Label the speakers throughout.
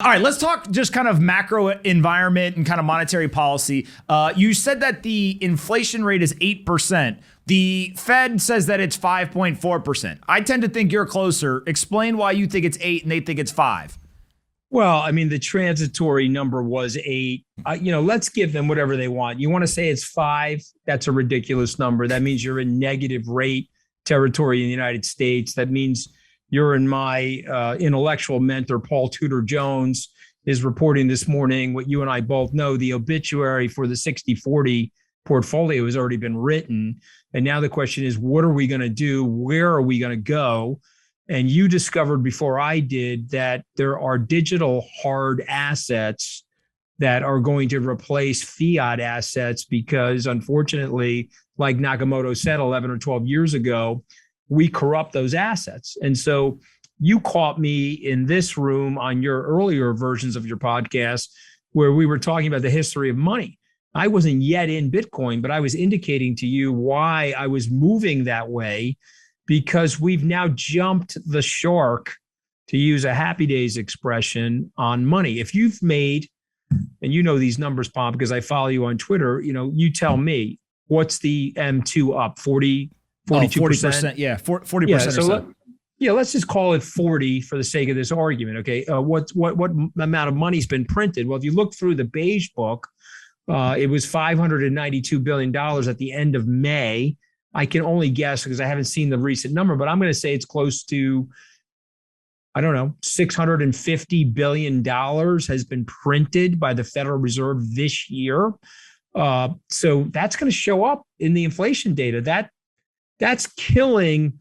Speaker 1: All right, let's talk just kind of macro environment and kind of monetary policy. You said that the inflation rate is 8%. The Fed says that it's 5.4%. I tend to think you're closer. Explain why you think it's 8 and they think it's 5.
Speaker 2: Well, I mean, the transitory number was 8. Let's give them whatever they want. You want to say it's 5? That's a ridiculous number. That means you're in negative rate territory in the United States. That means you're in my intellectual mentor, Paul Tudor Jones, is reporting this morning what you and I both know. The obituary for the 60/40 portfolio has already been written. And now the question is, what are we going to do? Where are we going to go? And you discovered before I did that there are digital hard assets that are going to replace fiat assets because, unfortunately, like Nakamoto said 11 or 12 years ago, we corrupt those assets. And so you caught me in this room on your earlier versions of your podcast where we were talking about the history of money. I wasn't yet in Bitcoin, but I was indicating to you why I was moving that way, because we've now jumped the shark, to use a Happy Days expression, on money. If you've made, and you know these numbers, Pom, because I follow you on Twitter, you tell me, what's the M2 up? 40%?
Speaker 1: 40%. Yeah, 40% or so.
Speaker 2: Let's just call it 40 for the sake of this argument. Okay. What amount of money's been printed? Well, if you look through the beige book, it was $592 billion at the end of May. I can only guess because I haven't seen the recent number, but I'm going to say it's close to, I don't know, $650 billion has been printed by the Federal Reserve this year. So that's going to show up in the inflation data. That's killing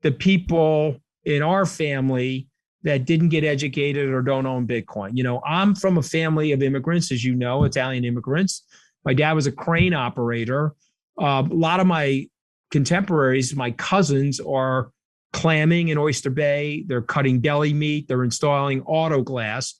Speaker 2: the people in our family that didn't get educated or don't own Bitcoin. I'm from a family of immigrants, as you know, Italian immigrants. My dad was a crane operator. A lot of my contemporaries, my cousins, are clamming in Oyster Bay. They're cutting deli meat. They're installing auto glass.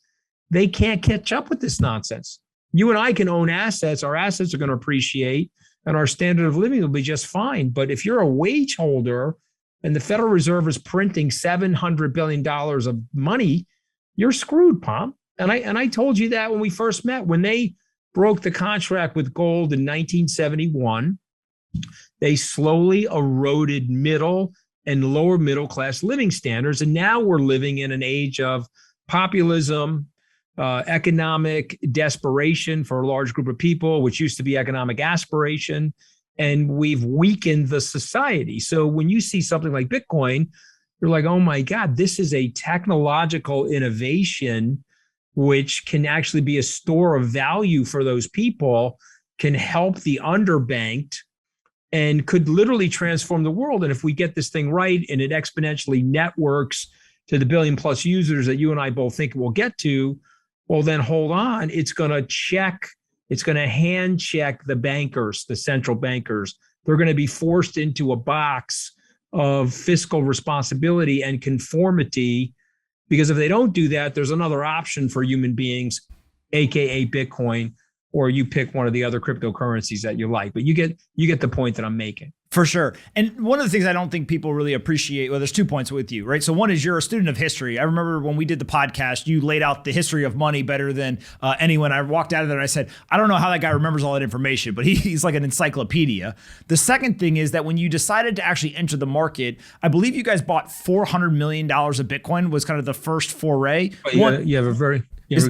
Speaker 2: They can't catch up with this nonsense. You and I can own assets. Our assets are going to appreciate, and our standard of living will be just fine. But if you're a wage holder and the Federal Reserve is printing $700 billion of money, you're screwed, Pom. And I told you that when we first met. When they broke the contract with gold in 1971, they slowly eroded middle and lower middle class living standards. And now we're living in an age of populism, economic desperation for a large group of people, which used to be economic aspiration, and we've weakened the society. So when you see something like Bitcoin, you're like, oh my God, this is a technological innovation which can actually be a store of value for those people, can help the underbanked, and could literally transform the world. And if we get this thing right and it exponentially networks to the billion plus users that you and I both think we'll get to, well, then hold on, it's going to hand check the bankers, the central bankers. They're going to be forced into a box of fiscal responsibility and conformity, because if they don't do that, there's another option for human beings, AKA Bitcoin, or you pick one of the other cryptocurrencies that you like. But you get the point that I'm making.
Speaker 1: For sure. And one of the things I don't think people really appreciate, well, there's 2 points with you, right? So one is you're a student of history. I remember when we did the podcast, you laid out the history of money better than anyone. I walked out of there and I said, I don't know how that guy remembers all that information, but he's like an encyclopedia. The second thing is that when you decided to actually enter the market, I believe you guys bought $400 million of Bitcoin was kind of the first foray.
Speaker 2: You have a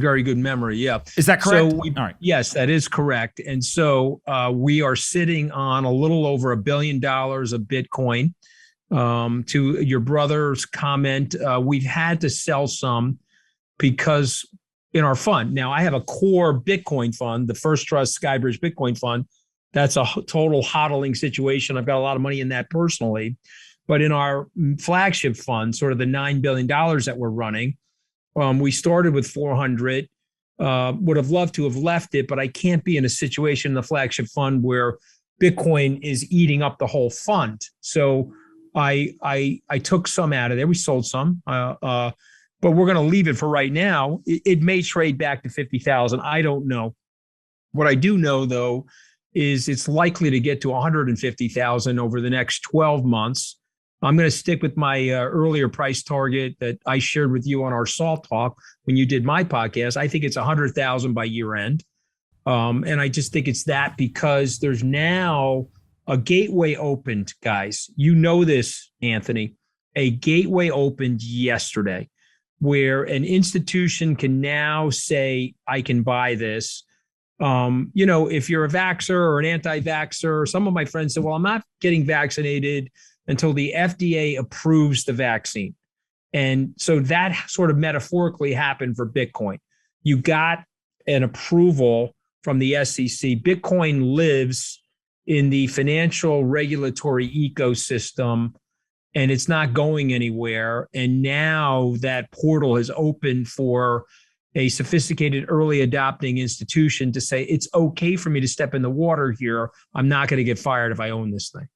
Speaker 2: very good memory. Yeah.
Speaker 1: Is that correct?
Speaker 2: So all right. Yes, that is correct. And so we are sitting on a little over $1 billion of Bitcoin. To your brother's comment, we've had to sell some because in our fund. Now, I have a core Bitcoin fund, the First Trust Skybridge Bitcoin Fund. That's a total HODLing situation. I've got a lot of money in that personally. But in our flagship fund, sort of the $9 billion that we're running, we started with 400, would have loved to have left it, but I can't be in a situation in the flagship fund where Bitcoin is eating up the whole fund. So I took some out of there. We sold some, but we're going to leave it for right now. It may trade back to 50,000. I don't know. What I do know, though, is it's likely to get to 150,000 over the next 12 months. I'm going to stick with my earlier price target that I shared with you on our Salt Talk when you did my podcast. I think it's 100,000 by year end. And I just think it's that because there's now a gateway opened, guys. You know this, Anthony. A gateway opened yesterday where an institution can now say, I can buy this. If you're a vaxxer or an anti-vaxxer, some of my friends said, well, I'm not getting vaccinated until the FDA approves the vaccine. And so that sort of metaphorically happened for Bitcoin. You got an approval from the SEC. Bitcoin lives in the financial regulatory ecosystem and it's not going anywhere. And now that portal has opened for a sophisticated early adopting institution to say, it's okay for me to step in the water here. I'm not going to get fired if I own this thing.